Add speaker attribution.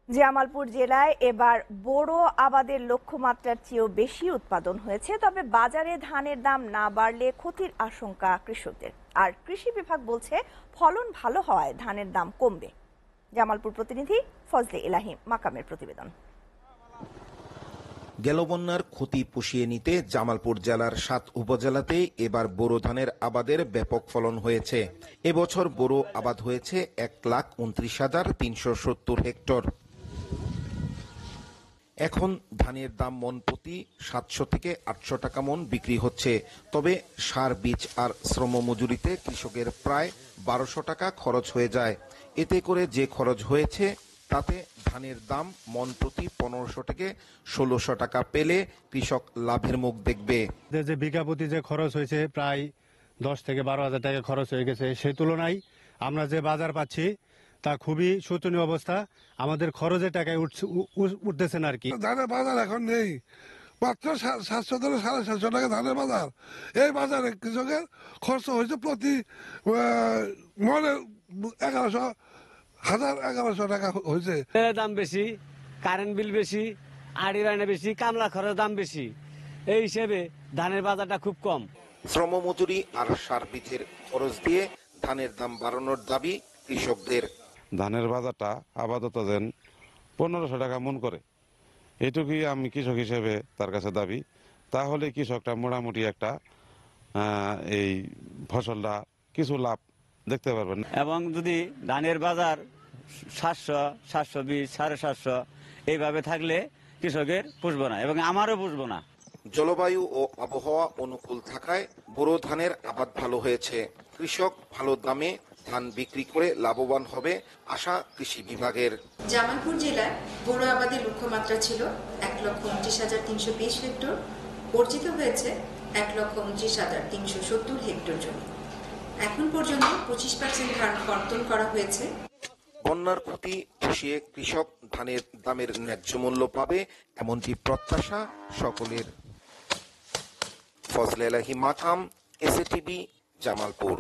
Speaker 1: জামালপুর জেলায় এবার বোরো আবাদের লক্ষ্যমাত্রার চেয়েও বেশি উৎপাদন হয়েছে, তবে বাজারে ধানের দাম না বাড়লে ক্ষতির আশঙ্কা কৃষকদের। আর কৃষি বিভাগ বলছে ফলন ভালো হওয়ায় ধানের দাম কমবে। জামালপুর প্রতিনিধি ফজলে ইলাহি মাকামের প্রতিবেদন।
Speaker 2: গেল বন্যার ক্ষতি পুষিয়ে নিতে জামালপুর জেলার ৭ উপজেলাতে এবার বোরো ধানের আবাদের ব্যাপক ফলন হয়েছে। এবছর বোরো আবাদ হয়েছে ১,২৯,৩৭০ হেক্টর। এখন ধানের দাম মন প্রতি ৭০০ থেকে ৮০০ টাকা মন বিক্রি হচ্ছে। তবে সার, বীজ আর শ্রম মজুরিতে কৃষকের প্রায় ১২০০ টাকা খরচ হয়ে যায়। এতে করে যে খরচ হয়েছে তাতে ধানের দাম মন প্রতি ১৫০০ থেকে ১৬০০ টাকা পেলে কৃষক লাভের মুখ দেখবে।
Speaker 3: যে বিঘা প্রতি যে খরচ হয়েছে প্রায় ১০ থেকে ১২,০০০ টাকা খরচ হয়ে গেছে, সেই তুলনায় আমরা যে বাজার পাচ্ছি তা খুবই শোচনীয় অবস্থা। আমাদের খরচের টাকায় উঠতেছে না আর কি।
Speaker 4: ধানের বাজার এখন নেই, মাত্র ৭০০ থেকে ৭৫০ টাকা ধানের বাজার। এই বাজারে কৃষকের খরচ হয়েছে প্রতি মনে ১১০০ টাকা হয়েছে।
Speaker 5: দাম বেশি, কারেন্ট বিল বেশি, আড়ি রান্না বেশি, কামলা খরচ দাম বেশি, এই হিসেবে ধানের বাজারটা খুব কম।
Speaker 2: শ্রম মজুরি আর সার, বীজের খরচ দিয়ে ধানের দাম বাড়ানোর দাবি কৃষকদের।
Speaker 6: ধানের বাজারটা আপাতত যেন ১৫০০ টাকা মন করে, এটুকুই আমি কৃষক হিসেবে তার কাছে দাবি। তাহলে কৃষকটা মোটামুটি একটা এই ফসলটা কিছু লাভ দেখতে পারবেন।
Speaker 5: এবং যদি ধানের বাজার ৭০০, ৭২০, ৭৫০ এইভাবে থাকলে কৃষকের পুষবো না এবং আমারও পুষবো না।
Speaker 2: জলবায়ু ও আবহাওয়া অনুকূল থাকায় বোরো ধানের আবাদ ভালো হয়েছে। কৃষক ভালো দামে ধান বিক্রি করে লাভবান হবে আশা কৃষি বিভাগের।
Speaker 7: জামালপুর জেলায় বোরো আবাদের লক্ষ্যমাত্রা ছিল ১,২৯,৩২০ হেক্টর, অর্জিত হয়েছে ১,২৯,৩৭০ হেক্টর জমি। এখন পর্যন্ত ২৫% ধান কর্তন করা হয়েছে।
Speaker 2: বন্যার ক্ষতি পুষিয়ে কৃষক ধানের দামের ন্যায্য মূল্য পাবে এমনটি প্রত্যাশা সকলের। ফজলে ইলাহি মাকাম, এসএটিভি, জামালপুর।